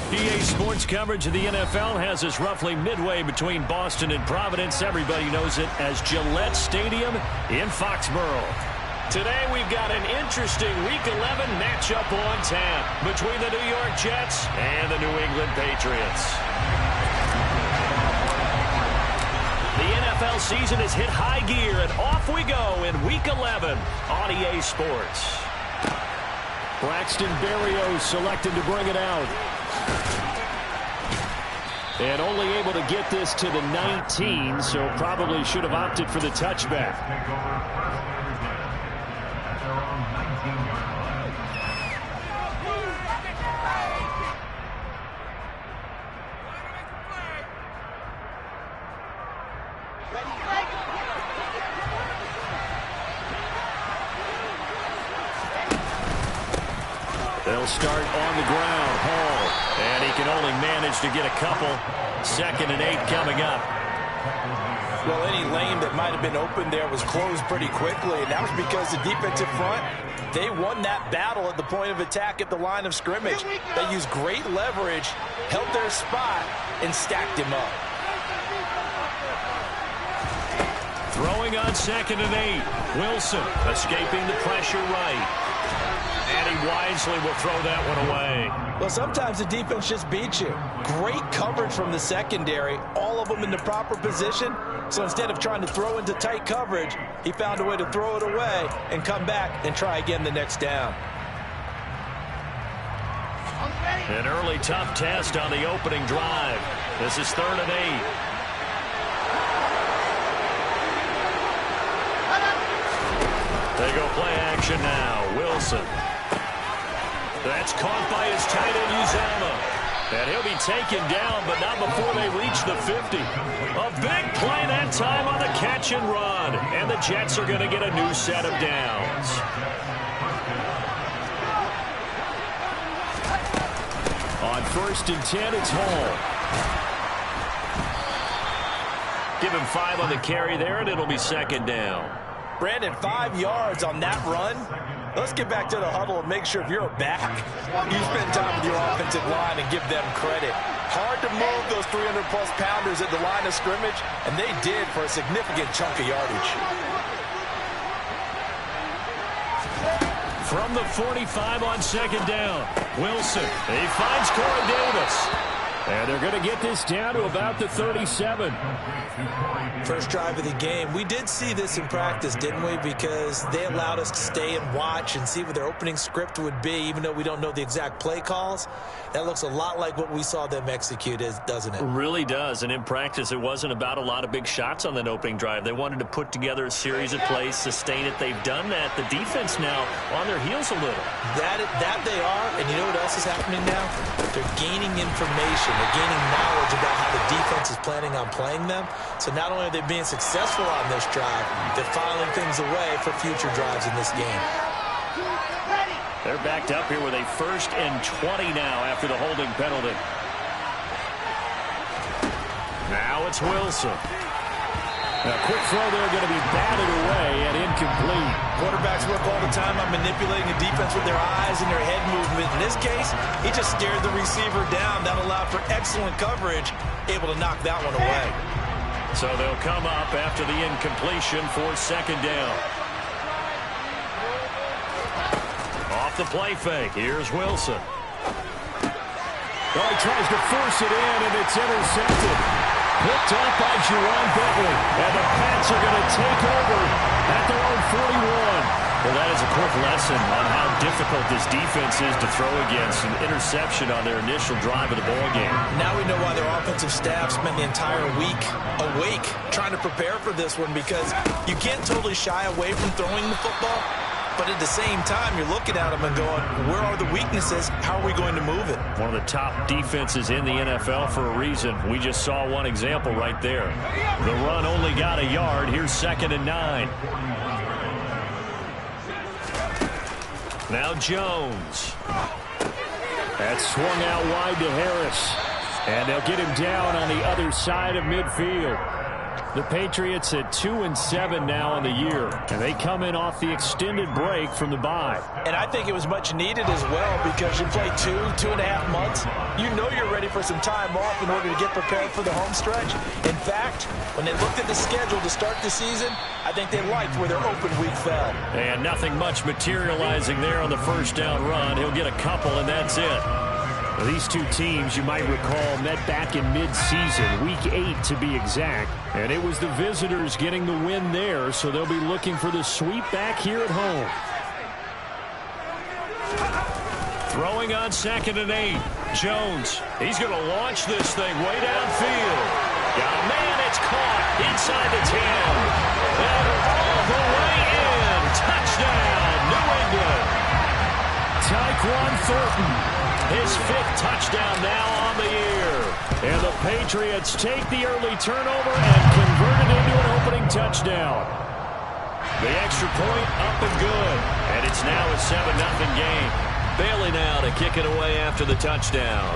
EA Sports coverage of the NFL has us roughly midway between Boston and Providence. Everybody knows it as Gillette Stadium in Foxborough. Today we've got an interesting Week 11 matchup on tap between the New York Jets and the New England Patriots. The NFL season has hit high gear, and off we go in Week 11 on EA Sports. Braxton Berrios selected to bring it out. And only able to get this to the 19, so probably should have opted for the touchback. They'll start on the ground. Hall. And he can only manage to get a couple. 2nd and 8 coming up. Well, any lane that might have been open there was closed pretty quickly, and that was because the defensive front, they won that battle at the point of attack at the line of scrimmage. They used great leverage, held their spot, and stacked him up. Throwing on 2nd and 8. Wilson escaping the pressure right. And he wisely will throw that one away. Well, sometimes the defense just beats you. Great coverage from the secondary, all of them in the proper position. So instead of trying to throw into tight coverage, he found a way to throw it away and come back and try again the next down. An early tough test on the opening drive. This is 3rd and 8. They go play action now. Wilson. That's caught by his tight end, Uzama. And he'll be taken down, but not before they reach the 50. A big play that time on the catch and run. And the Jets are going to get a new set of downs. On 1st and 10, it's Hall. Give him 5 on the carry there, and it'll be 2nd down. Brandon, 5 yards on that run. Let's get back to the huddle and make sure if you're a back, you spend time with your offensive line and give them credit. Hard to move those 300-plus pounders at the line of scrimmage, and they did for a significant chunk of yardage. From the 45 on 2nd down, Wilson. He finds Corey Davis. And they're going to get this down to about the 37. First drive of the game. We did see this in practice, didn't we? Because they allowed us to stay and watch and see what their opening script would be, even though we don't know the exact play calls. That looks a lot like what we saw them execute, doesn't it? It really does. And in practice, it wasn't about a lot of big shots on that opening drive. They wanted to put together a series of plays, sustain it. They've done that. The defense now on their heels a little. That they are. And you know what else is happening now? They're gaining information. They're gaining knowledge about how the defense is planning on playing them. So not only are they being successful on this drive, they're filing things away for future drives in this game. They're backed up here with a 1st and 20 now after the holding penalty. Now it's Wilson. A quick throw there going to be batted away and incomplete. Quarterbacks work all the time on manipulating the defense with their eyes and their head movement. In this case, he just stared the receiver down. That allowed for excellent coverage, able to knock that one away. So they'll come up after the incompletion for 2nd down. Off the play fake. Here's Wilson. Oh, he tries to force it in, and it's intercepted. Picked up by Juwan Bentley. And the Pats are going to take over at their own 41. Well, that is a quick lesson on how difficult this defense is to throw against. An interception on their initial drive of the ballgame. Now we know why their offensive staff spent the entire week awake trying to prepare for this one, because you can't totally shy away from throwing the football. But at the same time, you're looking at them and going, where are the weaknesses? How are we going to move it? One of the top defenses in the NFL for a reason. We just saw one example right there. The run only got a yard. Here's 2nd and 9. Now Jones. That's swung out wide to Harris. And they'll get him down on the other side of midfield. The Patriots at 2-7 now on the year, and they come in off the extended break from the bye. And I think it was much needed as well because you play 2.5 months. You know you're ready for some time off in order to get prepared for the home stretch. In fact, when they looked at the schedule to start the season, I think they liked where their open week fell. And nothing much materializing there on the first down run. He'll get a couple, and that's it. Well, these two teams, you might recall, met back in mid-season, Week 8 to be exact. And it was the visitors getting the win there, so they'll be looking for the sweep back here at home. Throwing on 2nd and 8. Jones, he's going to launch this thing way downfield. Got a man, it's caught inside the 10. And all the way in. Touchdown, New England. Tyquan Thornton. His 5th touchdown now on the year. And the Patriots take the early turnover and convert it into an opening touchdown. The extra point up and good. And it's now a 7-0 game. Bailey now to kick it away after the touchdown.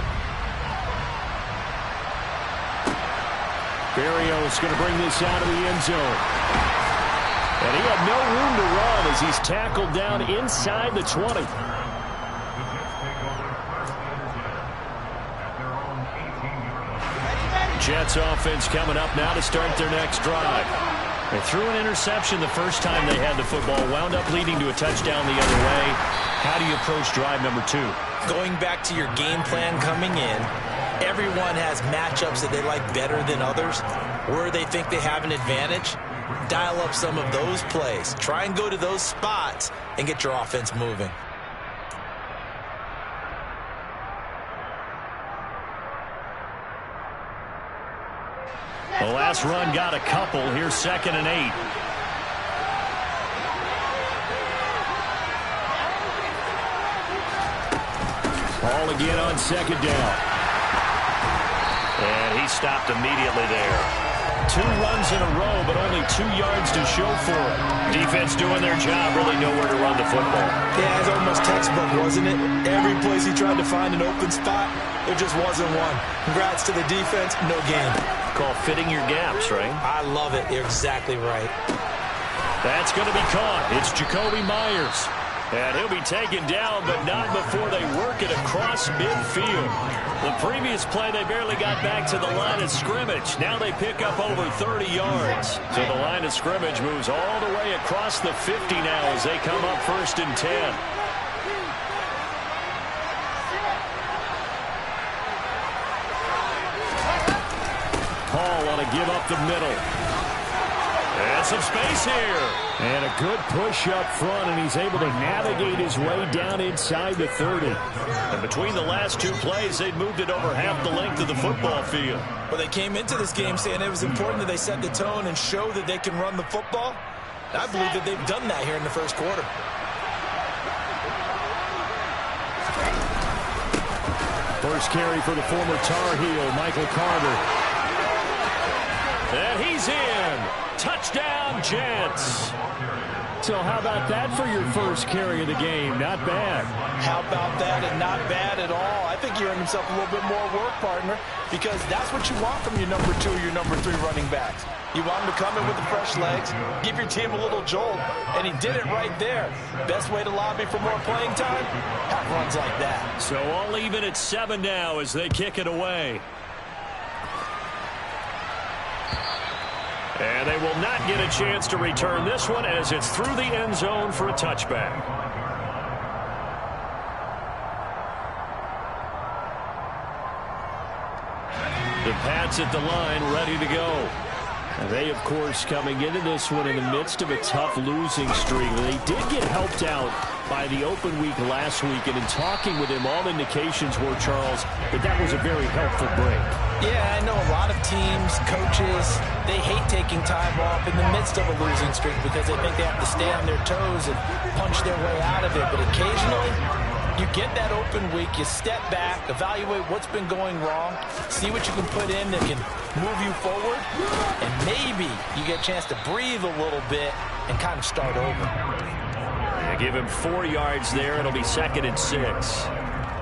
Berrios going to bring this out of the end zone. And he had no room to run as he's tackled down inside the 20. Jets offense coming up now to start their next drive. They threw an interception the first time they had the football, wound up leading to a touchdown the other way. How do you approach drive number 2? Going back to your game plan coming in, everyone has matchups that they like better than others. Where they think they have an advantage, dial up some of those plays. Try and go to those spots and get your offense moving. The last run got a couple. Here's 2nd and 8. Ball again on 2nd down. And he stopped immediately there. 2 runs in a row, but only 2 yards to show for it. Defense doing their job, really nowhere to run the football. Yeah, it's almost textbook, wasn't it? Every place he tried to find an open spot, there just wasn't one. Congrats to the defense, no gain. Call fitting your gaps, right? I love it. You're exactly right. That's going to be caught. It's Jacoby Myers. And he'll be taken down, but not before they work it across midfield. The previous play, they barely got back to the line of scrimmage. Now they pick up over 30 yards. So the line of scrimmage moves all the way across the 50 now as they come up 1st and 10. Paul on a give up the middle. And some space here. And a good push up front, and he's able to navigate his way down inside the 30. And between the last 2 plays, they've moved it over half the length of the football field. Well, they came into this game saying it was important that they set the tone and show that they can run the football. And I believe that they've done that here in the first quarter. First carry for the former Tar Heel, Michael Carter. And he's in. Touchdown, Jets. So how about that for your first carry of the game? Not bad. How about that, and not bad at all. I think he earned himself a little bit more work, partner, because that's what you want from your number 2 or your number 3 running backs. You want him to come in with the fresh legs, give your team a little jolt, and he did it right there. Best way to lobby for more playing time? Have runs like that. So all even at 7 now as they kick it away. And they will not get a chance to return this one as it's through the end zone for a touchback. The Pats at the line, ready to go. And they, of course, coming into this one in the midst of a tough losing streak. They did get helped out by the open week last week, and in talking with him, all indications were, Charles, that was a very helpful break. Yeah, I know a lot of teams, coaches, they hate taking time off in the midst of a losing streak because they think they have to stay on their toes and punch their way out of it. But occasionally, you get that open week, you step back, evaluate what's been going wrong, see what you can put in that can move you forward, and maybe you get a chance to breathe a little bit and kind of start over. They give him 4 yards there. It'll be 2nd and 6.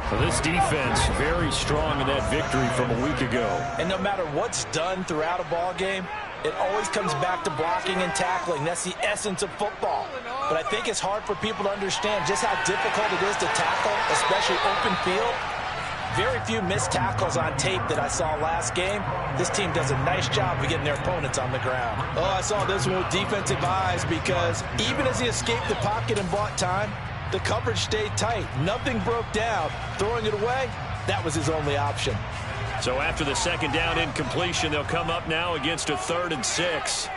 Well, this defense very strong in that victory from a week ago. And no matter what's done throughout a ball game, It always comes back to blocking and tackling. That's the essence of football. But I think it's hard for people to understand just how difficult it is to tackle, especially open field. Very few missed tackles on tape that I saw last game. This team does a nice job of getting their opponents on the ground. Oh, I saw this one with defensive eyes because even as he escaped the pocket and bought time, the coverage stayed tight. Nothing broke down. Throwing it away, that was his only option. So after the second down incompletion, they'll come up now against a 3rd and 6.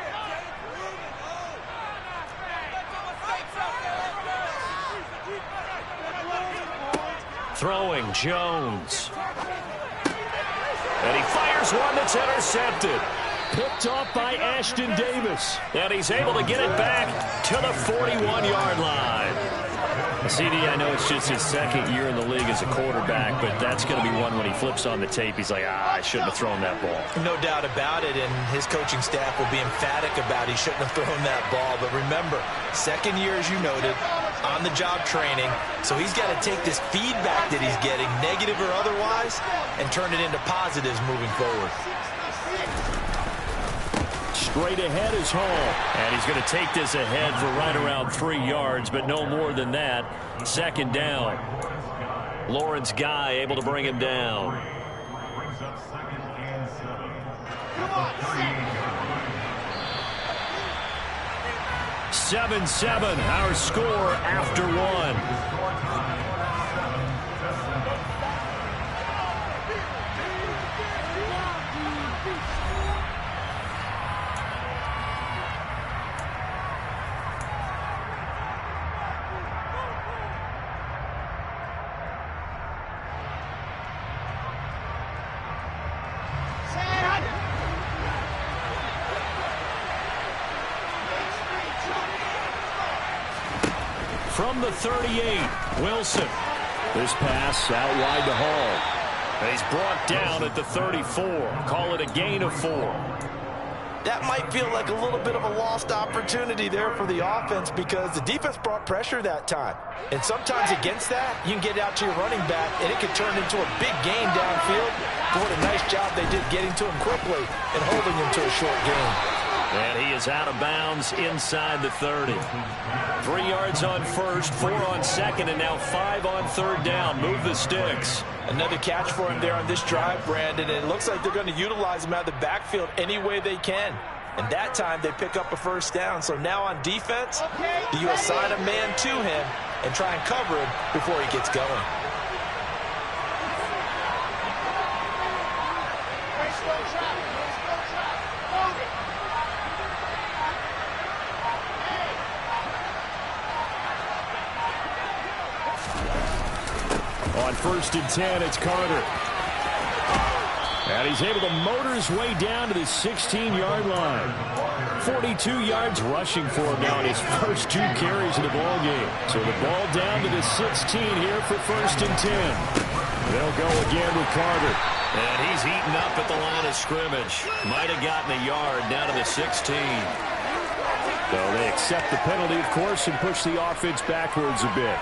Throwing Jones. And he fires one that's intercepted. Picked off by Ashton Davis. And he's able to get it back to the 41-yard line. CD, I know it's just his second year in the league as a quarterback, but that's going to be one when he flips on the tape. He's like, I shouldn't have thrown that ball. No doubt about it, and his coaching staff will be emphatic about he shouldn't have thrown that ball. But remember, second year, as you noted, on-the-job training. So he's got to take this feedback that he's getting, negative or otherwise, and turn it into positives moving forward. Straight ahead is Hall. And he's going to take this ahead for right around 3 yards, but no more than that. Second down. Lawrence Guy able to bring him down. Seven, our score after one. From the 38, Wilson. This pass out wide to Hall. And he's brought down at the 34. Call it a gain of 4. That might feel like a little bit of a lost opportunity there for the offense because the defense brought pressure that time. And sometimes against that, you can get out to your running back, and it could turn into a big gain downfield. But what a nice job they did getting to him quickly and holding him to a short gain. And he is out of bounds inside the 30. 3 yards on first, 4 on second, and now 5 on third down. Move the sticks. Another catch for him there on this drive, Brandon, and it looks like they're going to utilize him out of the backfield any way they can. And that time they pick up a first down. So now on defense, do you assign a man to him and try and cover him before he gets going? On 1st and 10, it's Carter. And he's able to motor his way down to the 16-yard line. 42 yards rushing for him now in his first 2 carries of the ball game. So the ball down to the 16 here for 1st and 10. They'll go again with Carter. And he's eaten up at the line of scrimmage. Might have gotten a yard down to the 16. So they accept the penalty, of course, and push the offense backwards a bit.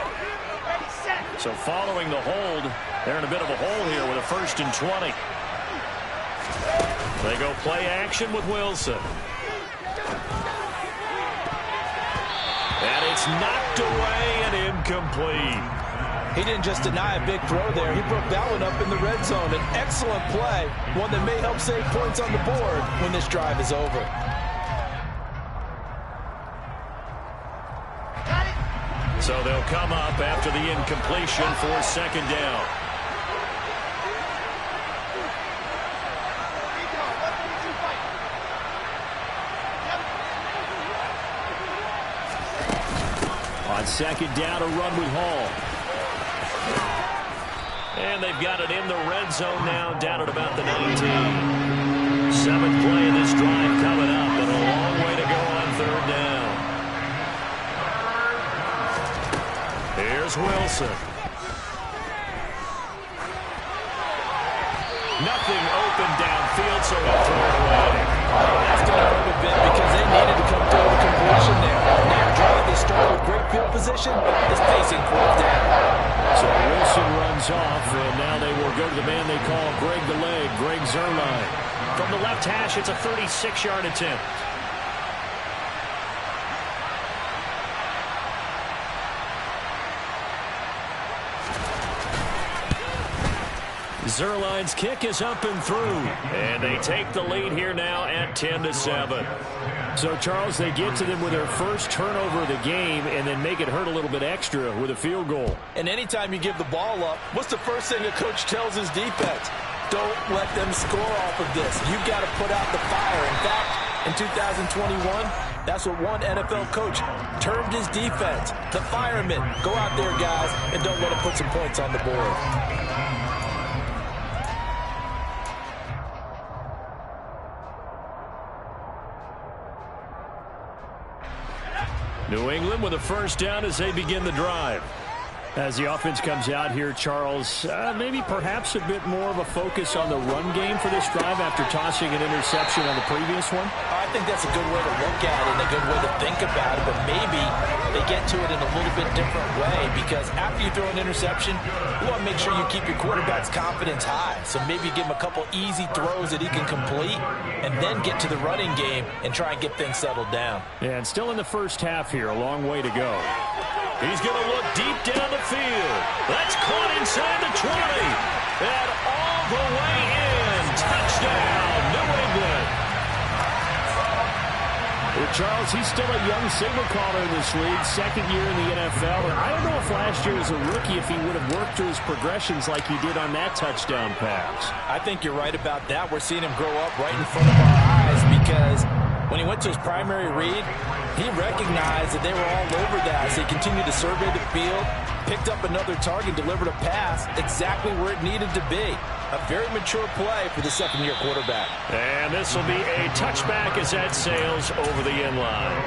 So following the hold, they're in a bit of a hole here with a 1st and 20. They go play action with Wilson. And it's knocked away and incomplete. He didn't just deny a big throw there. He broke that one up in the red zone. An excellent play, one that may help save points on the board when this drive is over. So they'll come up after the incompletion for second down. On second down, a run with Hall. And they've got it in the red zone now, down at about the 19. 7th play of this drive coming up, and a long way to go on third down. Here's Wilson. Nothing open downfield, so he'll throw it away. That's going to hurt a bit because they needed to come through the completion there. Now a drive that started with great field position is facing 4th down. So Wilson runs off, and now they will go to the man they call Greg the Leg, Greg Zuerlein. From the left hash, it's a 36-yard attempt. Zerline's kick is up and through. And they take the lead here now at 10-7. So, Charles, they get to them with their first turnover of the game and then make it hurt a little bit extra with a field goal. And anytime you give the ball up, what's the first thing a coach tells his defense? Don't let them score off of this. You've got to put out the fire. In fact, in 2021, that's what one NFL coach termed his defense. The firemen. Go out there, guys, and don't let them put some points on the board. New England with a first down as they begin the drive. As the offense comes out here, Charles, maybe perhaps a bit more of a focus on the run game for this drive after tossing an interception on the previous one? I think that's a good way to look at it and a good way to think about it, but maybe they get to it in a little bit different way because after you throw an interception, you want to make sure you keep your quarterback's confidence high. So maybe give him a couple easy throws that he can complete and then get to the running game and try and get things settled down. And still in the first half here, a long way to go. He's going to look deep down the field. That's caught inside the 20. And all the way in. Touchdown, New England. Well, Charles, he's still a young signal caller in this league, second year in the NFL. And I don't know if last year as a rookie if he would have worked through his progressions like he did on that touchdown pass. I think you're right about that. We're seeing him grow up right in front of our eyes because when he went to his primary read, he recognized that they were all over that as he continued to survey the field, picked up another target, delivered a pass exactly where it needed to be. A very mature play for the second-year quarterback. And this will be a touchback as that sails over the end line.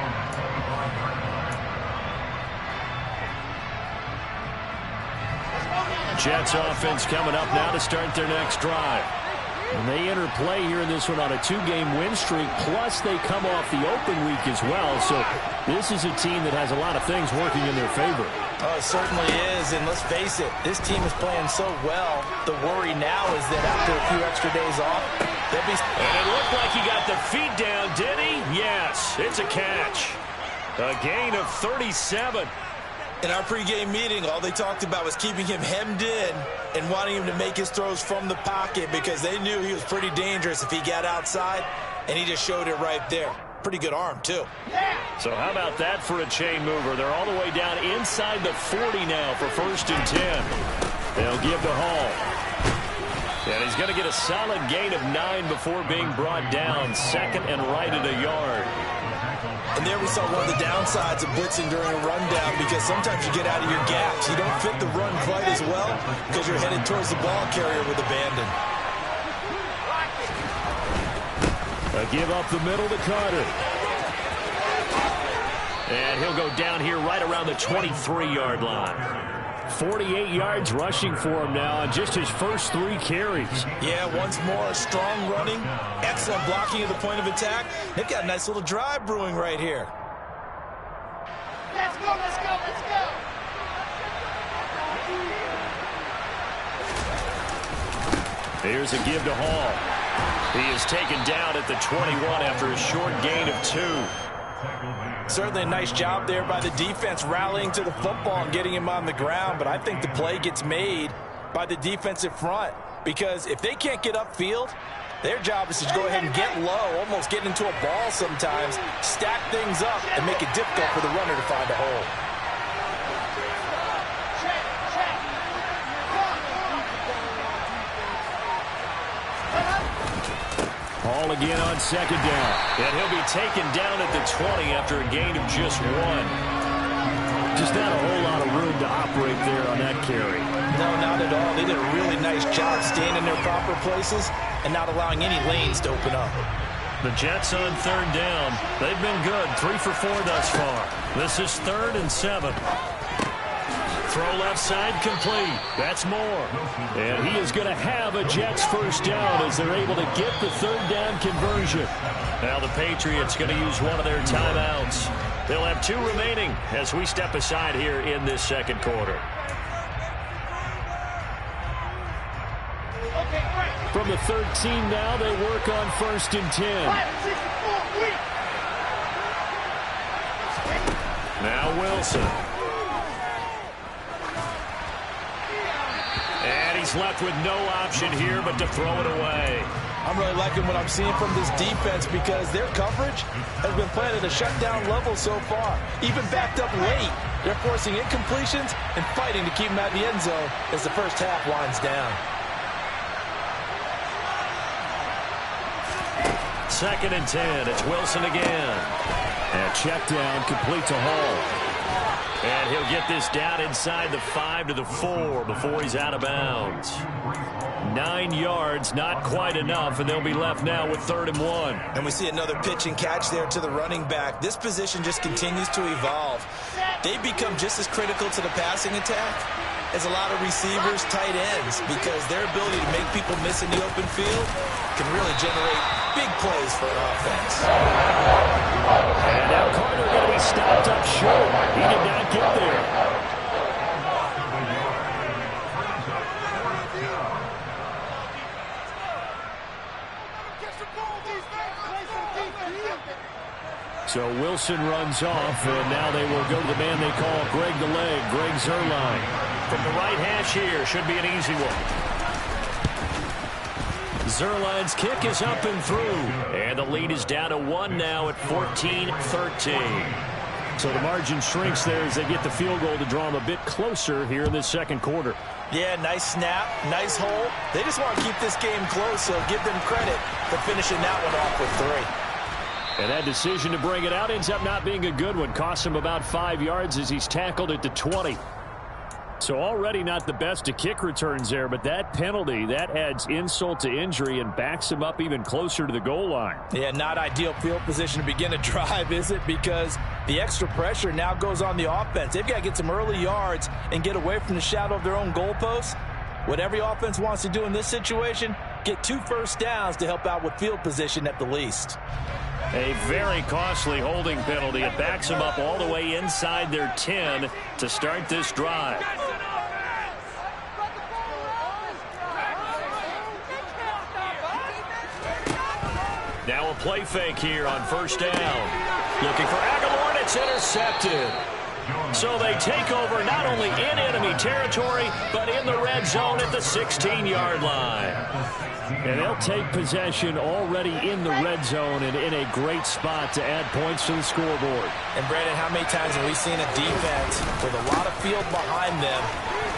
Jets offense coming up now to start their next drive. And they enter play here in this one on a 2-game win streak, plus they come off the open week as well. So this is a team that has a lot of things working in their favor. Oh, it certainly is, and let's face it, this team is playing so well. The worry now is that after a few extra days off, they'll be... And it looked like he got the feet down, did he? Yes, it's a catch. A gain of 37. In our pregame meeting, all they talked about was keeping him hemmed in and wanting him to make his throws from the pocket because they knew he was pretty dangerous if he got outside, and he just showed it right there. Pretty good arm, too. So how about that for a chain mover? They're all the way down inside the 40 now for 1st and 10. They'll give to Hall. And he's going to get a solid gain of 9 before being brought down. Second and right at a yard. And there we saw one of the downsides of blitzing during a rundown because sometimes you get out of your gaps. You don't fit the run quite as well because you're headed towards the ball carrier with abandon. A give up the middle to Carter. And he'll go down here right around the 23-yard line. 48 yards rushing for him now on just his first 3 carries. Yeah, once more, strong running, excellent blocking at the point of attack. They've got a nice little drive brewing right here. Let's go, let's go, let's go. Here's a give to Hall. He is taken down at the 21 after a short gain of 2. Certainly a nice job there by the defense rallying to the football and getting him on the ground, but I think the play gets made by the defensive front because if they can't get upfield, their job is to go ahead and get low, almost get into a ball sometimes, stack things up, and make it difficult for the runner to find a hole. Hall again on second down. And he'll be taken down at the 20 after a gain of just 1. Just not a whole lot of room to operate there on that carry. No, not at all. They did a really nice job staying in their proper places and not allowing any lanes to open up. The Jets on 3rd down. They've been good. 3 for 4 thus far. This is 3rd and 7. Throw left side complete. That's Moore. And he is going to have a Jets first down as they're able to get the 3rd down conversion. Now the Patriots going to use one of their timeouts. They'll have 2 remaining as we step aside here in this second quarter. Okay, great. From the 13 now, they work on 1st and 10. Now Wilson. And he's left with no option here but to throw it away. I'm really liking what I'm seeing from this defense because their coverage has been playing at a shutdown level so far. Even backed up late, they're forcing incompletions and fighting to keep them out of the end zone as the first half winds down. 2nd and 10. It's Wilson again. And check down complete to Hall. And he'll get this down inside the 5 to the 4 before he's out of bounds. 9 yards, not quite enough, and they'll be left now with 3rd and 1. And we see another pitch and catch there to the running back. This position just continues to evolve. They've become just as critical to the passing attack as a lot of receivers, tight ends, because their ability to make people miss in the open field can really generate big plays for an offense. And now Carter going to be stopped up short. He did not get there. So Wilson runs off, and now they will go to the man they call Greg the Leg, Greg Zuerlein. From the right hash here, should be an easy one. Zuerlein's kick is up and through, and the lead is down to 1 now at 14-13. So the margin shrinks there as they get the field goal to draw them a bit closer here in this 2nd quarter. Yeah, nice snap, nice hole. They just want to keep this game close, so give them credit for finishing that one off with 3. And that decision to bring it out ends up not being a good one. Costs him about 5 yards as he's tackled at the 20. So already not the best of kick returns there, but that penalty, that adds insult to injury and backs him up even closer to the goal line. Yeah, not ideal field position to begin a drive, is it? Because the extra pressure now goes on the offense. They've got to get some early yards and get away from the shadow of their own goalposts. What every offense wants to do in this situation, get 2 first downs to help out with field position at the least. A very costly holding penalty. It backs them up all the way inside their 10 to start this drive. Now a play fake here on 1st down. Looking for Aguilar, and it's intercepted. So they take over not only in enemy territory, but in the red zone at the 16-yard line. And they'll take possession already in the red zone and in a great spot to add points to the scoreboard. And, Brandon, how many times have we seen a defense with a lot of field behind them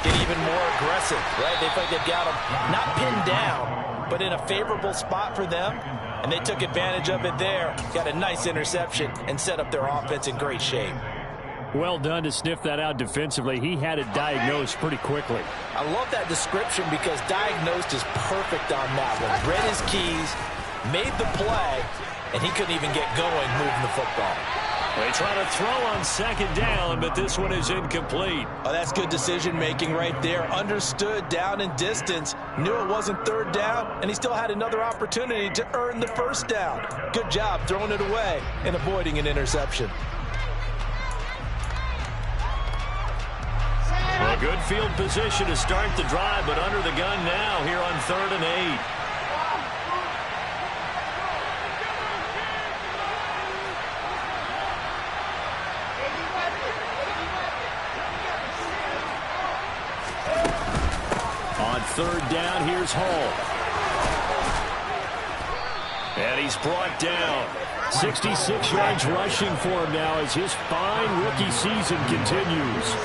get even more aggressive, right? They feel like they've got them not pinned down, but in a favorable spot for them, and they took advantage of it there. Got a nice interception and set up their offense in great shape. Well done to sniff that out defensively. He had it diagnosed pretty quickly. I love that description because diagnosed is perfect on that one. Read his keys, made the play, and he couldn't even get going moving the football. They try to throw on 2nd down, but this one is incomplete. Oh, that's good decision-making right there. Understood down and distance, knew it wasn't 3rd down, and he still had another opportunity to earn the 1st down. Good job throwing it away and avoiding an interception. A good field position to start the drive, but under the gun now here on 3rd and 8. On 3rd down, here's Hall. And he's brought down. 66 yards rushing for him now as his fine rookie season continues.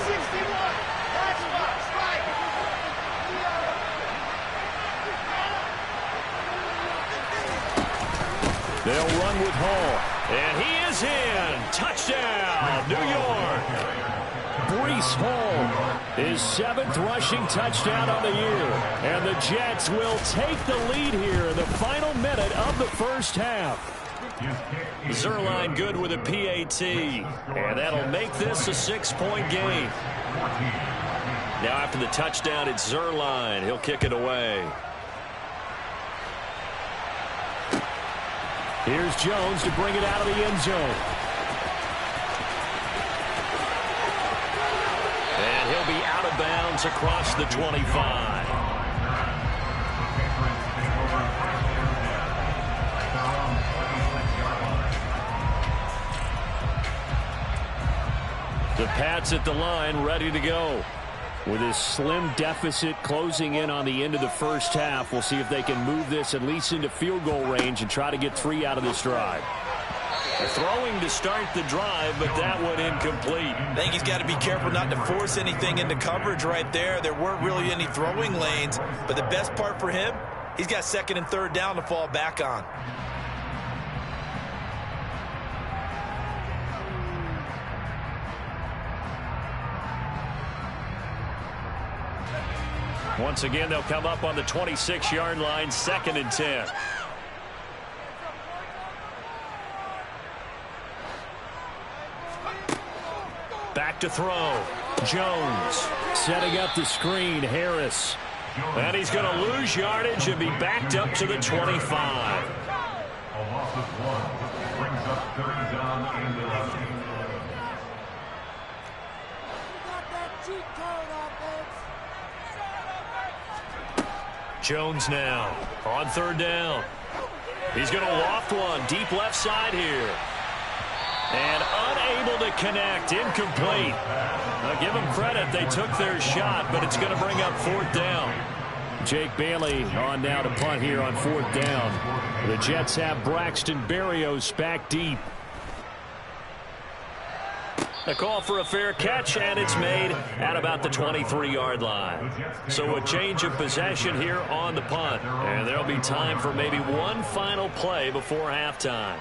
They'll run with Hall. And he is in. Touchdown, New York. Breece Hall, his 7th rushing touchdown on the year. And the Jets will take the lead here in the final minute of the 1st half. Zuerlein good with a PAT. And that'll make this a 6-point game. Now after the touchdown, it's Zuerlein. He'll kick it away. Here's Jones to bring it out of the end zone. And he'll be out of bounds across the 25. The Pats at the line, ready to go. With his slim deficit closing in on the end of the first half, we'll see if they can move this at least into field goal range and try to get 3 out of this drive. Throwing to start the drive, but that one incomplete. I think he's got to be careful not to force anything into coverage right there. There weren't really any throwing lanes, but the best part for him, he's got 2nd and 3rd down to fall back on. Once again, they'll come up on the 26-yard line, 2nd and 10. Back to throw. Jones setting up the screen. Harris. And he's going to lose yardage and be backed up to the 25. A loss of 1 brings up 3rd down and 11. Jones now on 3rd down. He's going to loft one deep left side here. And unable to connect. Incomplete. Now give them credit. They took their shot, but it's going to bring up 4th down. Jake Bailey on now to punt here on 4th down. The Jets have Braxton Berrios back deep. A call for a fair catch, and it's made at about the 23-yard line. So a change of possession here on the punt. And there'll be time for maybe one final play before halftime.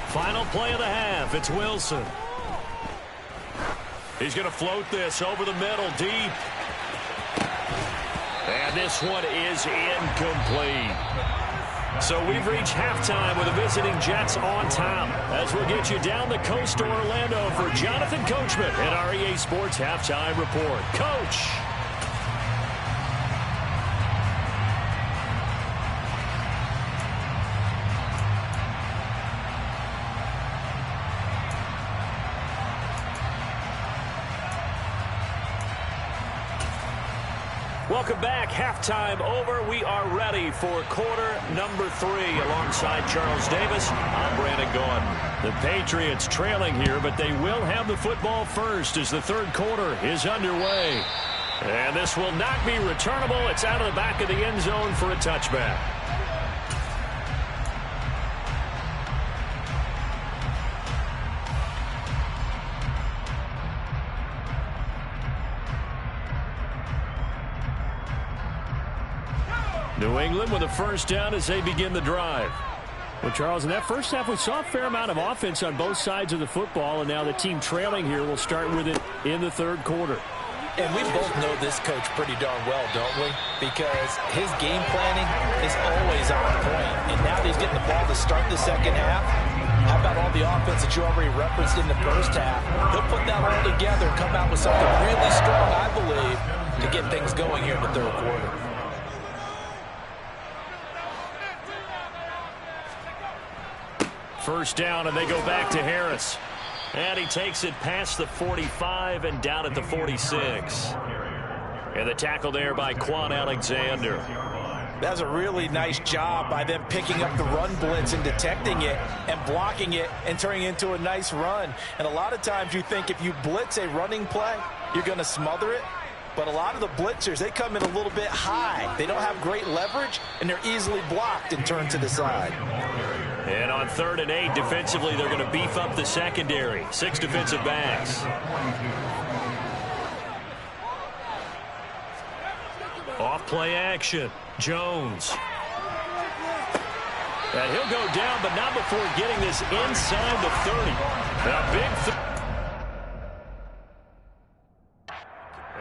Final play of the half. It's Wilson. He's going to float this over the middle deep. And this one is incomplete. So we've reached halftime with the visiting Jets on top. As we'll get you down the coast to Orlando for Jonathan Coachman at our EA Sports Halftime Report. Coach. Welcome back. Halftime over. We are ready for quarter number 3. Alongside Charles Davis, I'm Brandon Gordon. The Patriots trailing here, but they will have the football first as the 3rd quarter is underway. And this will not be returnable. It's out of the back of the end zone for a touchback. New England with a 1st down as they begin the drive. Well, Charles, in that first half, we saw a fair amount of offense on both sides of the football, and now the team trailing here will start with it in the 3rd quarter. And we both know this coach pretty darn well, don't we? Because his game planning is always on point. And now that he's getting the ball to start the 2nd half, how about all the offense that you already referenced in the 1st half? He'll put that all together and come out with something really strong, I believe, to get things going here in the 3rd quarter. First down, and they go back to Harris. And he takes it past the 45 and down at the 46. And the tackle there by Quan Alexander. That's a really nice job by them picking up the run blitz and detecting it and blocking it and turning it into a nice run. And a lot of times you think if you blitz a running play, you're going to smother it. But a lot of the blitzers, they come in a little bit high. They don't have great leverage, and they're easily blocked and turned to the side. And on 3rd and 8, defensively, they're going to beef up the secondary. 6 defensive backs. Off play action. Jones. And he'll go down, but not before getting this inside the 30. A big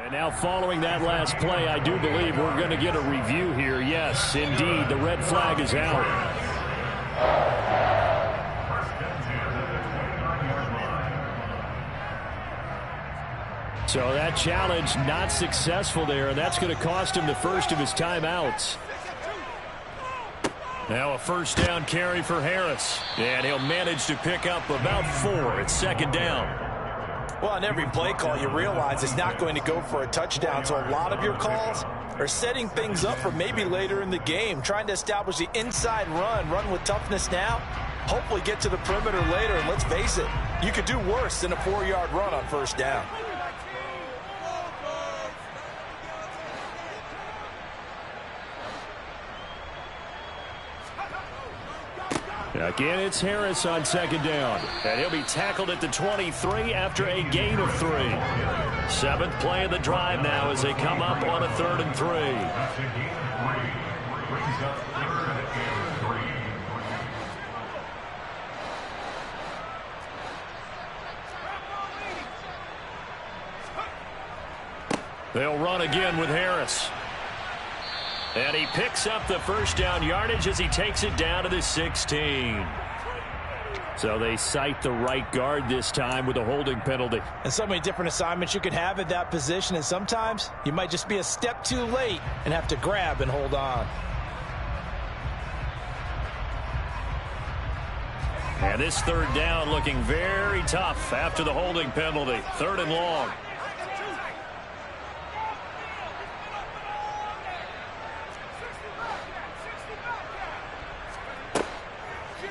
And now following that last play, I do believe we're going to get a review here. Yes, indeed, the red flag is out. So that challenge not successful there, and that's going to cost him the first of his timeouts. Now a first down carry for Harris. And he'll manage to pick up about 4 at second down. Well, on every play call, you realize it's not going to go for a touchdown. So a lot of your calls are setting things up for maybe later in the game, trying to establish the inside run with toughness now, hopefully get to the perimeter later. And let's face it, you could do worse than a 4-yard run on first down. Again, it's Harris on second down. And he'll be tackled at the 23 after a gain of 3. 7th play of the drive now as they come up on a 3rd and 3. That's a gain of 3. Brings up 3rd and 3. They'll run again with Harris. And he picks up the first down yardage as he takes it down to the 16. So they cite the right guard this time with a holding penalty. And so many different assignments you could have at that position, and sometimes you might just be a step too late and have to grab and hold on. And this 3rd down looking very tough after the holding penalty. 3rd and long.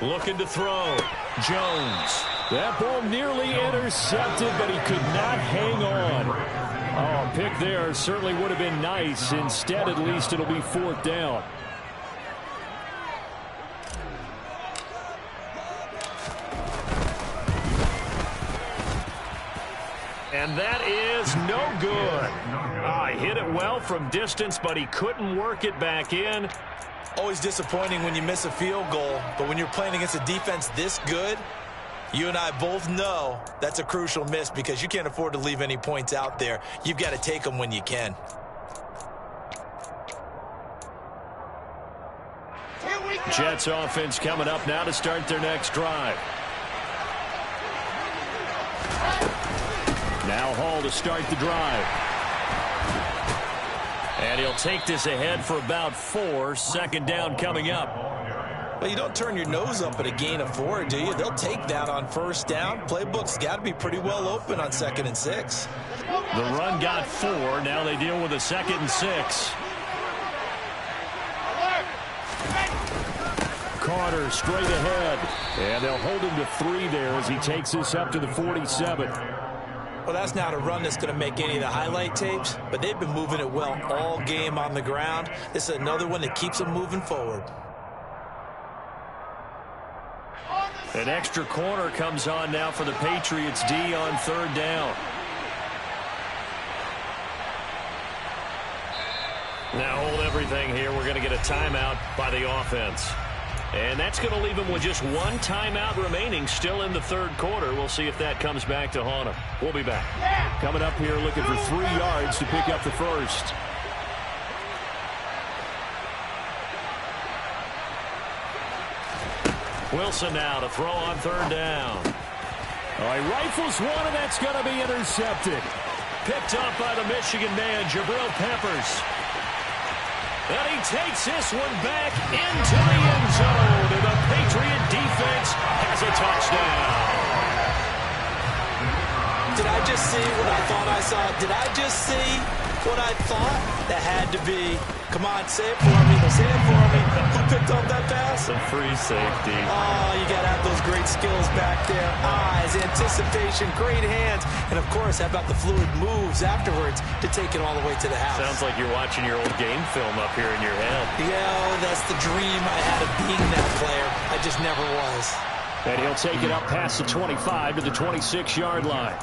Looking to throw. Jones. That ball nearly intercepted, but he could not hang on. Oh, a pick there certainly would have been nice. Instead, at least, it'll be 4th down. And that is no good. He hit it well from distance, but he couldn't work it back in. Always disappointing when you miss a field goal, but when you're playing against a defense this good, you and I both know that's a crucial miss because you can't afford to leave any points out there. You've got to take them when you can. Jets offense coming up now to start their next drive. Now Hall to start the drive. And he'll take this ahead for about 4. Second down coming up. Well, you don't turn your nose up at a gain of 4, do you? They'll take that on first down. Playbook's got to be pretty well open on 2nd and 6. The run got 4. Now they deal with a 2nd and 6. Carter straight ahead. And they'll hold him to 3 there as he takes this up to the 47. Well, that's not a run that's going to make any of the highlight tapes, but they've been moving it well all game on the ground. This is another one that keeps them moving forward. An extra corner comes on now for the Patriots D on 3rd down. Now hold everything here. We're going to get a timeout by the offense. And that's going to leave him with just 1 timeout remaining still in the 3rd quarter. We'll see if that comes back to haunt him. We'll be back. Coming up here looking for 3 yards to pick up the first. Wilson now to throw on 3rd down. All right, rifles one, and that's going to be intercepted. Picked up by the Michigan man, Jabril Peppers. And he takes this one back into the end zone. And the Patriot defense has a touchdown. Did I just see what I thought I saw? Did I just see what I thought? That had to be. Come on, say it for me. Say it for me. Who picked up that pass? The free safety. Oh, you got to have those great skills back there. Eyes, anticipation, great hands. And, of course, how about the fluid moves afterwards to take it all the way to the house? Sounds like you're watching your old game film up here in your head. Yeah, that's the dream I had of being that player. I just never was. And he'll take it up past the 25 to the 26-yard line.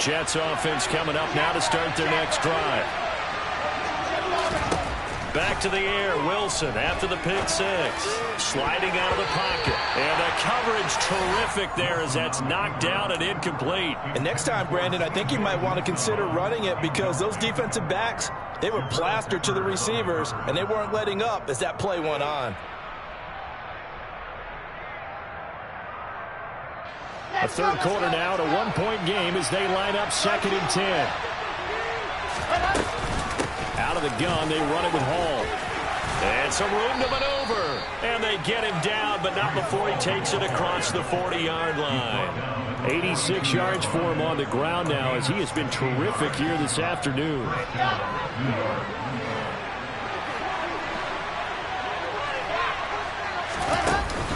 Jets offense coming up now to start their next drive. Back to the air, Wilson after the pick 6. Sliding out of the pocket. And the coverage terrific there as that's knocked down and incomplete. And next time, Brandon, I think you might want to consider running it because those defensive backs, they were plastered to the receivers, and they weren't letting up as that play went on. A third quarter now, a one-point game as they line up 2nd and 10. Out of the gun, they run it with Hall. And some room to maneuver. And they get him down, but not before he takes it across the 40-yard line. 86 yards for him on the ground now as he has been terrific here this afternoon.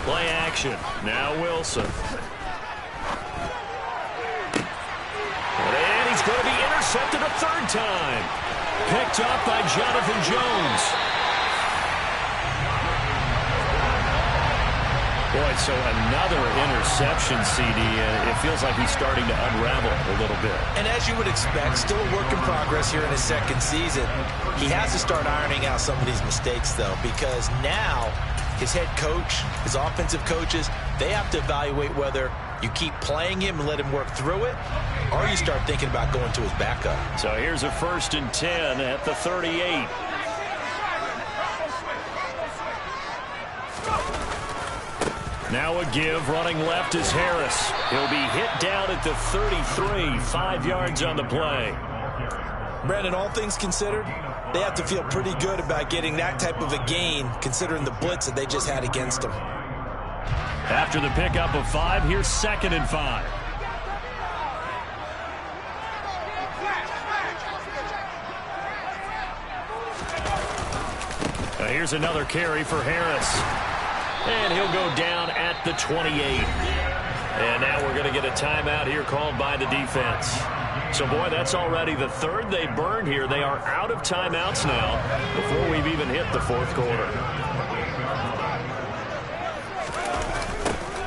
Play action. Now Wilson. And he's going to be intercepted a third time. Picked up by Jonathan Jones. Boy, so another interception, CD. It feels like he's starting to unravel a little bit. And as you would expect, still a work in progress here in his second season. He has to start ironing out some of these mistakes, though, because now his head coach, his offensive coaches, they have to evaluate whether you keep playing him and let him work through it, or you start thinking about going to his backup. So here's a 1st and 10 at the 38. Now a give, running left is Harris. He'll be hit down at the 33, 5 yards on the play. Brandon, all things considered, they have to feel pretty good about getting that type of a gain, considering the blitz that they just had against them. After the pickup of 5, here's 2nd and 5. Here's another carry for Harris. And he'll go down at the 28. And now we're going to get a timeout here called by the defense. So, boy, that's already the third they burned here. They are out of timeouts now before we've even hit the 4th quarter.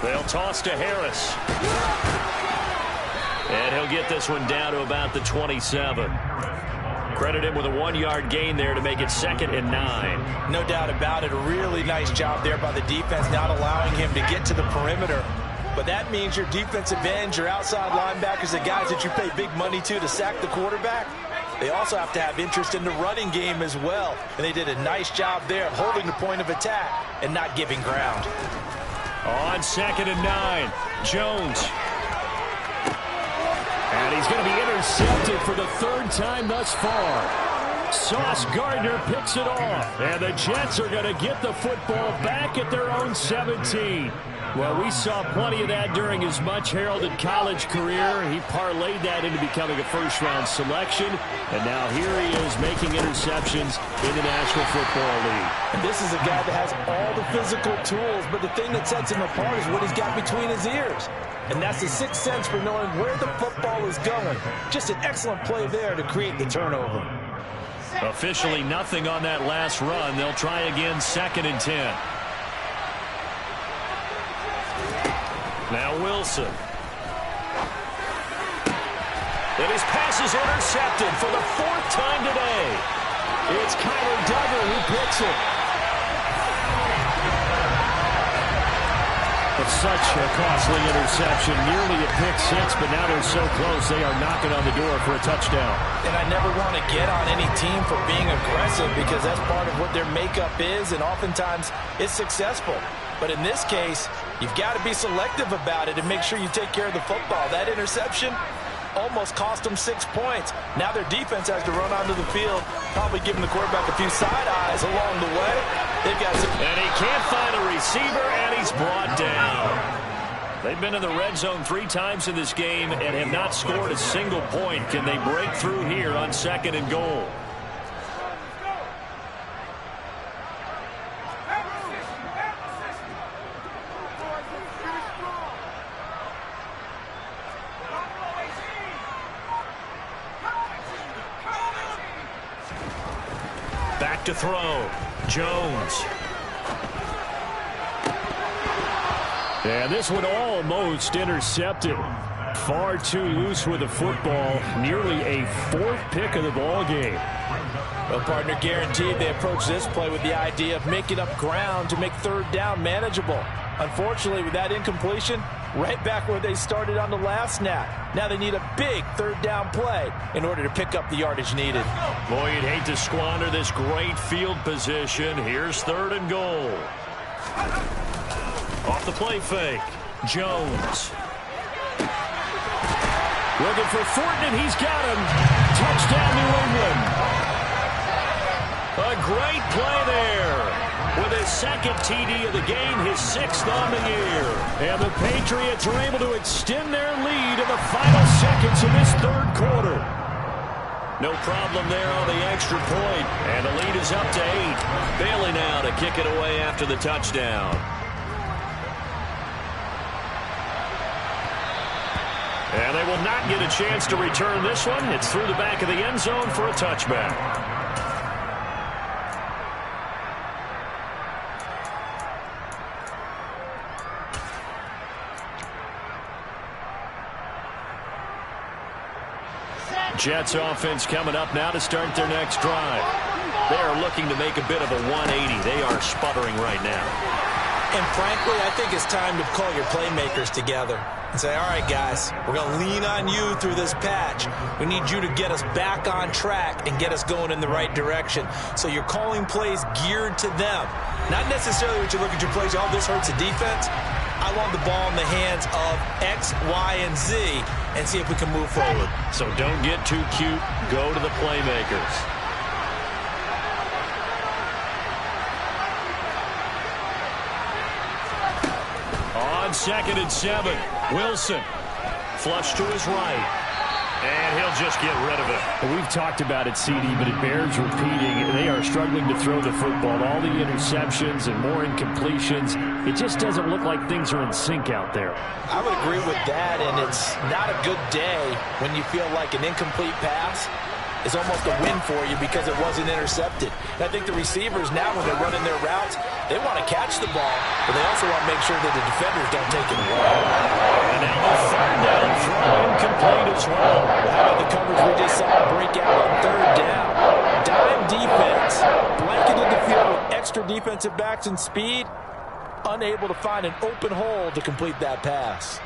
They'll toss to Harris. And he'll get this one down to about the 27. Credit him with a 1-yard gain there to make it 2nd and 9. No doubt about it. A really nice job there by the defense, not allowing him to get to the perimeter. But that means your defensive ends, your outside linebackers, the guys that you pay big money to sack the quarterback, they also have to have interest in the running game as well. And they did a nice job there of holding the point of attack and not giving ground. On 2nd and 9, Jones. And he's going to be intercepted for the 3rd time thus far. Sauce Gardner picks it off. And the Jets are going to get the football back at their own 17. Well, we saw plenty of that during his much-heralded college career. He parlayed that into becoming a first-round selection. And now here he is making interceptions in the National Football League. And this is a guy that has all the physical tools, but the thing that sets him apart is what he's got between his ears. And that's the sixth sense for knowing where the football is going. Just an excellent play there to create the turnover. Officially nothing on that last run. They'll try again 2nd and 10. Now Wilson. And his pass is intercepted for the 4th time today. It's Kyler Duggar who picks it. It's such a costly interception, nearly a pick 6, but now they're so close they are knocking on the door for a touchdown. And I never want to get on any team for being aggressive because that's part of what their makeup is, and oftentimes it's successful. But in this case, you've got to be selective about it and make sure you take care of the football. That interception almost cost them 6 points. Now their defense has to run onto the field, probably giving the quarterback a few side eyes along the way. They've got some... And he can't find a receiver, and he's brought down. They've been in the red zone 3 times in this game and have not scored a single point. Can they break through here on 2nd and goal? Back to throw. Jones. And this one almost intercepted. Far too loose with the football. Nearly a 4th pick of the ball game. Well, partner, guaranteed they approach this play with the idea of making up ground to make 3rd down manageable. Unfortunately, with that incompletion, right back where they started on the last snap. Now they need a big 3rd down play in order to pick up the yardage needed. Boy, you'd hate to squander this great field position. Here's 3rd and goal. Off the play fake. Jones. Looking for Thornton, and he's got him. Touchdown, New England. A great play there. With his second TD of the game, his 6th on the year. And the Patriots are able to extend their lead in the final seconds of this third quarter. No problem there on the extra point. And the lead is up to 8. Bailey now to kick it away after the touchdown. And they will not get a chance to return this one. It's through the back of the end zone for a touchback. Jets offense coming up now to start their next drive. They are looking to make a bit of a 180. They are sputtering right now. And frankly, I think it's time to call your playmakers together and say, all right, guys, we're going to lean on you through this patch. We need you to get us back on track and get us going in the right direction. So you're calling plays geared to them. Not necessarily when you look at your plays, oh, this hurts the defense. I want the ball in the hands of X, Y, and Z and see if we can move forward. So don't get too cute. Go to the playmakers. On 2nd and 7, Wilson. Flush to his right. And he'll just get rid of it. Well, we've talked about it, CD, but it bears repeating. They are struggling to throw the football. All the interceptions and more incompletions. It just doesn't look like things are in sync out there. I would agree with that, and it's not a good day when you feel like an incomplete pass is almost a win for you because it wasn't intercepted. And I think the receivers now, when they're running their routes, they want to catch the ball, but they also want to make sure that the defenders don't take it away. And now the 3rd down throw incomplete as well. How about the coverage we just saw break out on 3rd down? Dime defense, blanketed the field with extra defensive backs and speed, unable to find an open hole to complete that pass.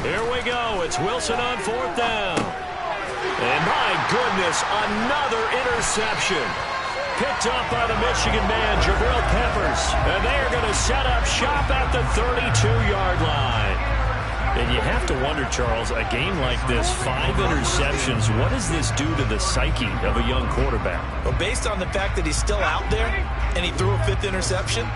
Here we go. It's Wilson on 4th down. And my goodness, another interception. Picked up by the Michigan man, Jabril Peppers. And they are going to set up shop at the 32-yard line. And you have to wonder, Charles, a game like this, 5 interceptions, what does this do to the psyche of a young quarterback? Well, based on the fact that he's still out there and he threw a 5th interception,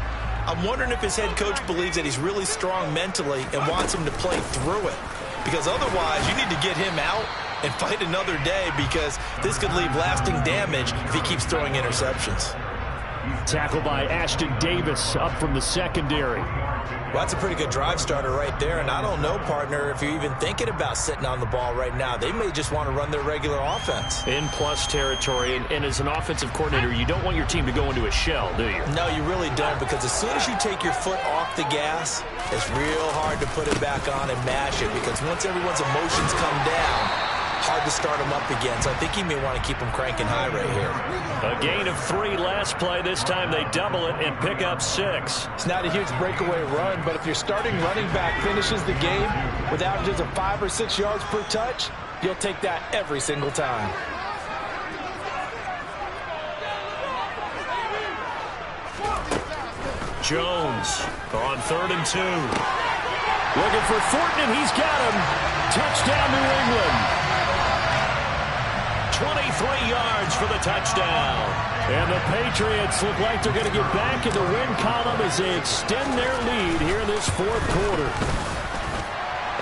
I'm wondering if his head coach believes that he's really strong mentally and wants him to play through it. Because otherwise, you need to get him out and fight another day, because this could leave lasting damage if he keeps throwing interceptions. Tackle by Ashton Davis up from the secondary. Well, that's a pretty good drive starter right there, and I don't know, partner, if you're even thinking about sitting on the ball right now. They may just want to run their regular offense. In plus territory, and as an offensive coordinator, you don't want your team to go into a shell, do you? No, you really don't, because as soon as you take your foot off the gas, it's real hard to put it back on and mash it, because once everyone's emotions come down, hard to start them up again. So I think he may want to keep them cranking high right here. A gain of 3 last play. This time they double it and pick up 6. It's not a huge breakaway run, but if your starting running back finishes the game with averages of 5 or 6 yards per touch, you'll take that every single time. Jones on 3rd and 2. Looking for Thornton, and he's got him. Touchdown, New England. 23 yards for the touchdown. And the Patriots look like they're going to get back in the win column as they extend their lead here in this 4th quarter.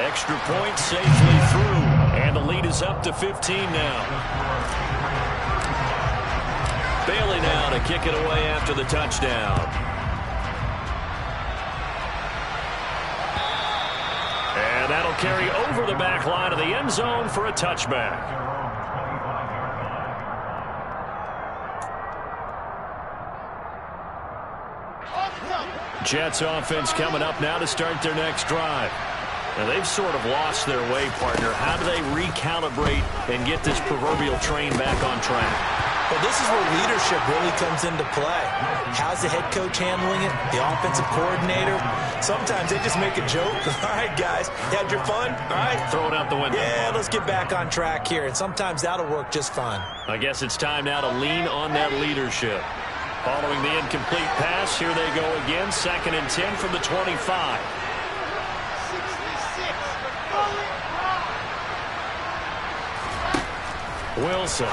Extra point safely through, and the lead is up to 15 now. Bailey now to kick it away after the touchdown. And that'll carry over the back line of the end zone for a touchback. Jets offense coming up now to start their next drive. Now they've sort of lost their way, partner. How do they recalibrate and get this proverbial train back on track? Well, this is where leadership really comes into play. How's the head coach handling it? The offensive coordinator? Sometimes they just make a joke. All right, guys, you had your fun? All right. Throw it out the window. Yeah, let's get back on track here. And sometimes that'll work just fine. I guess it's time now to lean on that leadership. Following the incomplete pass, here they go again. 2nd and 10 from the 25. Wilson.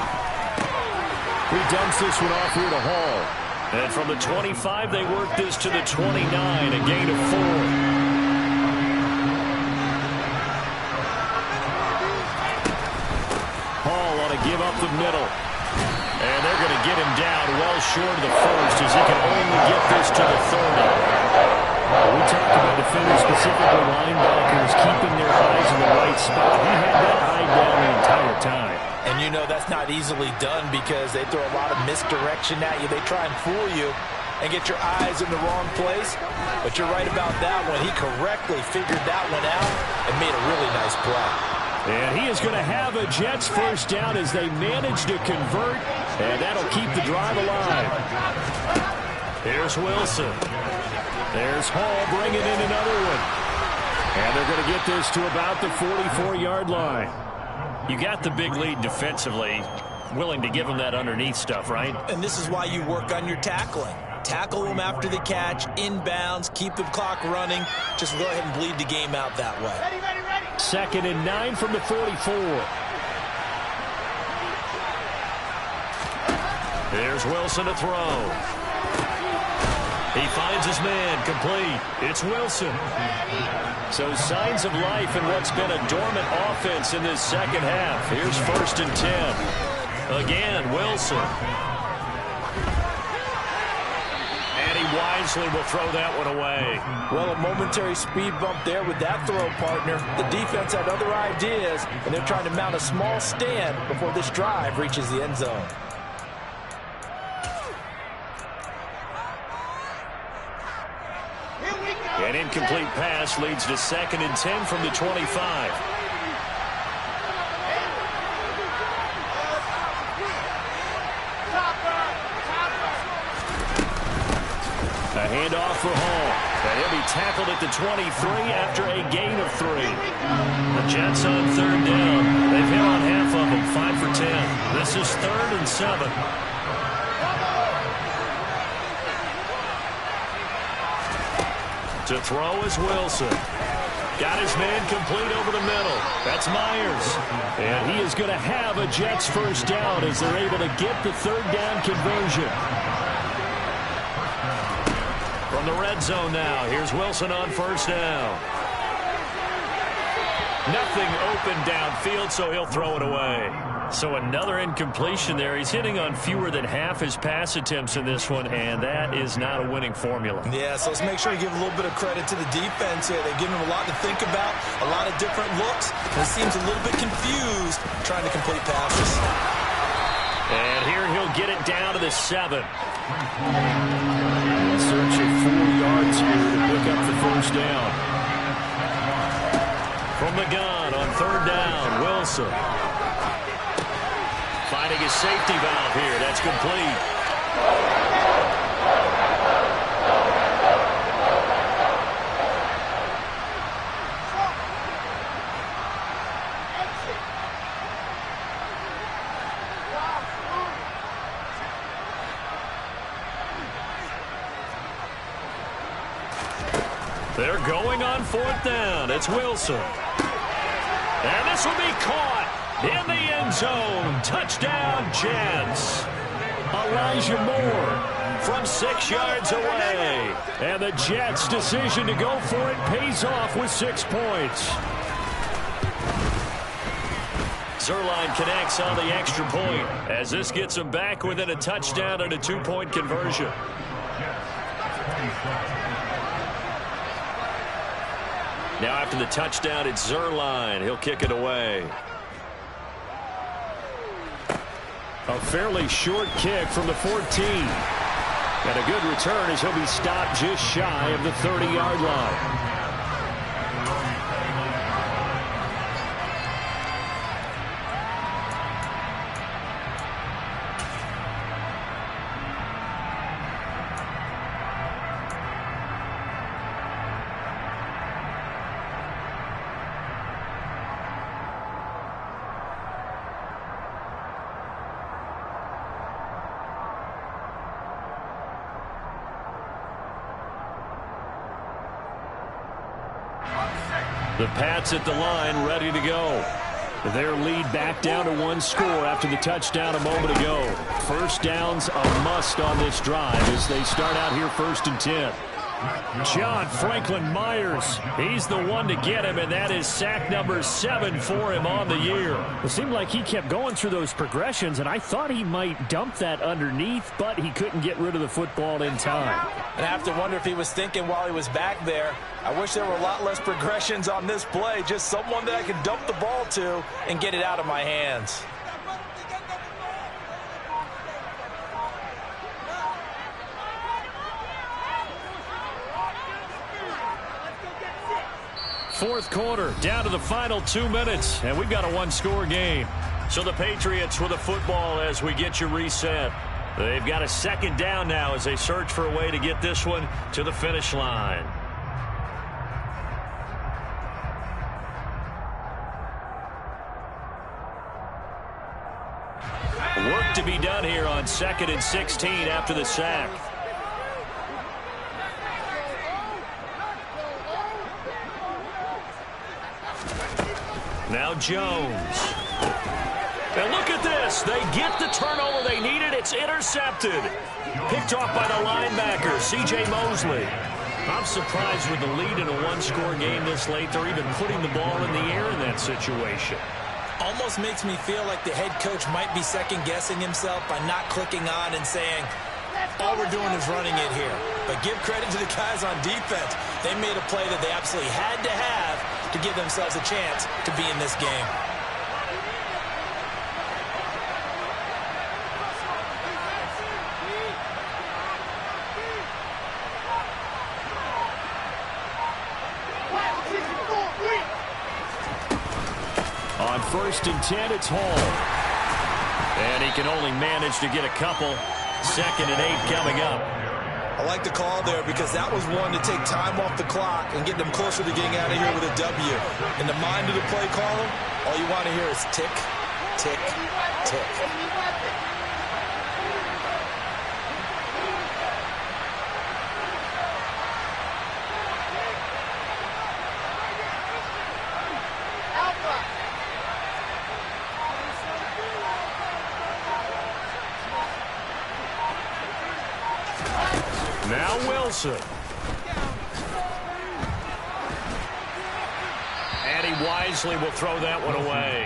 He dumps this one off here to Hall. And from the 25, they work this to the 29, a gain of 4. Hall ought to give up the middle. And they're going to get him down well short of the first as he can only get this to the 30. We talked about defenders, specifically linebackers, keeping their eyes in the right spot. He had that eye down the entire time. And you know that's not easily done because they throw a lot of misdirection at you. They try and fool you and get your eyes in the wrong place. But you're right about that one. He correctly figured that one out and made a really nice play. And he is going to have a Jets first down as they manage to convert, and that'll keep the drive alive. Here's Wilson. There's Hall bringing in another one. And they're going to get this to about the 44-yard line. You got the big lead defensively, willing to give them that underneath stuff, right? And this is why you work on your tackling. Tackle them after the catch, inbounds, keep the clock running. Just go ahead and bleed the game out that way. 2nd and 9 from the 44. Here's Wilson to throw. He finds his man, complete. It's Wilson. So signs of life in what's been a dormant offense in this second half. Here's 1st and 10. Again, Wilson. And he wisely will throw that one away. Well, a momentary speed bump there with that throw, partner. The defense had other ideas, and they're trying to mount a small stand before this drive reaches the end zone. An incomplete pass leads to 2nd and 10 from the 25. A handoff for Hall. And he'll be tackled at the 23 after a gain of 3. The Jets on 3rd down. They've hit on half of them, 5 for 10. This is 3rd and 7. To throw is Wilson. Got his man complete over the middle. That's Myers. And he is going to have a Jets first down as they're able to get the 3rd down conversion. From the red zone now, here's Wilson on 1st down. Nothing open downfield, so he'll throw it away. So another incompletion there. He's hitting on fewer than half his pass attempts in this one, and that is not a winning formula. Yeah, so let's make sure we give a little bit of credit to the defense here. They've given him a lot to think about, a lot of different looks, and he seems a little bit confused trying to complete passes. And here he'll get it down to the 7. In search of 4 yards here to pick up the first down. From the gun on 3rd down, Wilson. Finding his safety valve here. That's complete. They're going on 4th down. It's Wilson. And this will be caught in the end zone. Touchdown, Jets. Elijah Moore from 6 yards away. And the Jets' decision to go for it pays off with 6 points. Zerline connects on the extra point as this gets him back within a touchdown and a 2-point conversion. Now after the touchdown, it's Zerline. He'll kick it away. A fairly short kick from the 14. And a good return as he'll be stopped just shy of the 30-yard line. The Pats at the line, ready to go. Their lead back down to one score after the touchdown a moment ago. First down's a must on this drive as they start out here 1st and 10. John Franklin Myers, he's the one to get him, and that is sack number 7 for him on the year. It seemed like he kept going through those progressions, and I thought he might dump that underneath, but he couldn't get rid of the football in time. And I have to wonder if he was thinking while he was back there, I wish there were a lot less progressions on this play, just someone that I could dump the ball to and get it out of my hands. Fourth quarter, down to the final 2 minutes, and we've got a one-score game. So the Patriots with the football as we get you reset. They've got a second down now as they search for a way to get this one to the finish line. Work to be done here on 2nd and 16 after the sack. Now Jones. And look at this. They get the turnover they needed. It's intercepted. Picked off by the linebacker, C.J. Mosley. I'm surprised with the lead in a one-score game this late. They're even putting the ball in the air in that situation. Almost makes me feel like the head coach might be second-guessing himself by not clicking on and saying, all we're doing is running it here. But give credit to the guys on defense. They made a play that they absolutely had to have to give themselves a chance to be in this game. On 1st and 10, it's Hall. And he can only manage to get a couple. 2nd and 8 coming up. I like the call there because that was one to take time off the clock and get them closer to getting out of here with a W. In the mind of the play caller, all you want to hear is tick, tick, tick. Now Wilson. And he wisely will throw that one away.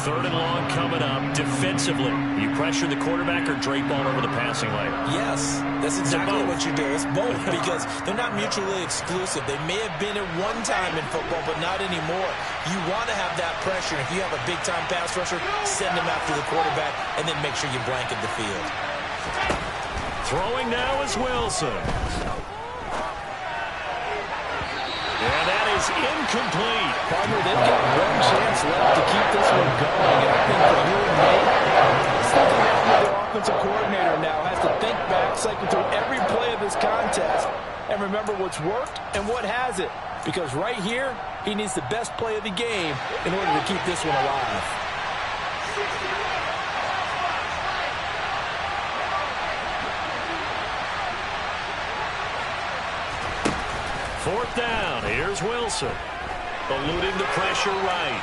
3rd and long coming up. Defensively, you pressure the quarterback or drape all over the passing lane? Yes, that's exactly what you do. It's both because they're not mutually exclusive. They may have been at one time in football, but not anymore. You want to have that pressure. If you have a big-time pass rusher, send him after the quarterback and then make sure you blanket the field. Throwing now is Wilson. And that is incomplete. Partner, they've got one chance left to keep this one going. And I think for you and me, it's looking at the offensive coordinator now has to think back, cycle through every play of this contest, and remember what's worked and what hasn't. Because right here, he needs the best play of the game in order to keep this one alive. Fourth down. Here's Wilson. Eluding the pressure right.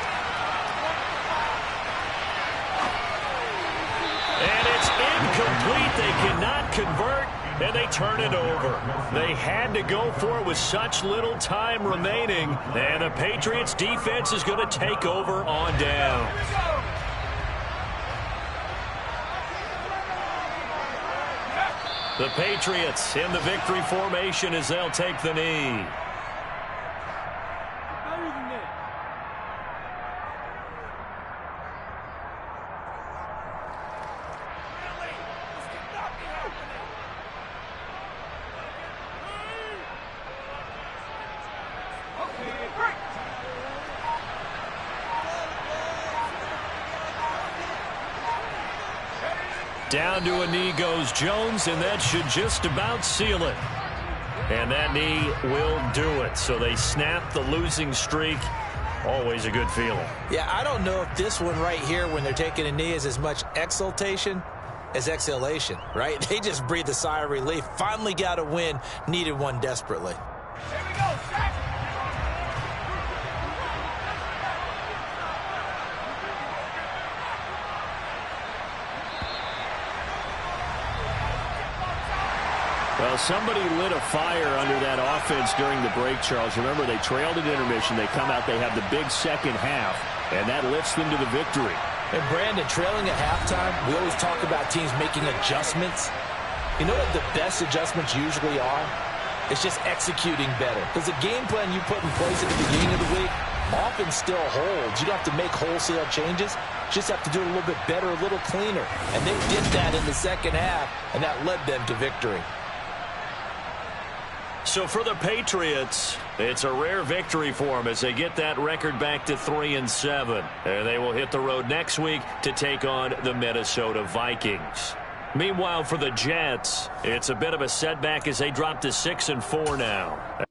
And it's incomplete. They cannot convert, and they turn it over. They had to go for it with such little time remaining, and the Patriots defense is going to take over on down. The Patriots in the victory formation as they'll take the knee. Down to a knee goes Jones, and that should just about seal it. And that knee will do it. So they snap the losing streak. Always a good feeling. Yeah, I don't know if this one right here, when they're taking a knee, is as much exultation as exhalation, right? They just breathed a sigh of relief. Finally got a win. Needed one desperately. Here we go, Zach. Well, somebody lit a fire under that offense during the break, Charles. Remember, they trailed at intermission. They come out, they have the big second half, and that lifts them to the victory. And, Brandon, trailing at halftime, we always talk about teams making adjustments. You know what the best adjustments usually are? It's just executing better. Because the game plan you put in place at the beginning of the week often still holds. You don't have to make wholesale changes. You just have to do it a little bit better, a little cleaner. And they did that in the second half, and that led them to victory. So for the Patriots, it's a rare victory for them as they get that record back to 3-7. And they will hit the road next week to take on the Minnesota Vikings. Meanwhile, for the Jets, it's a bit of a setback as they drop to 6-4 now.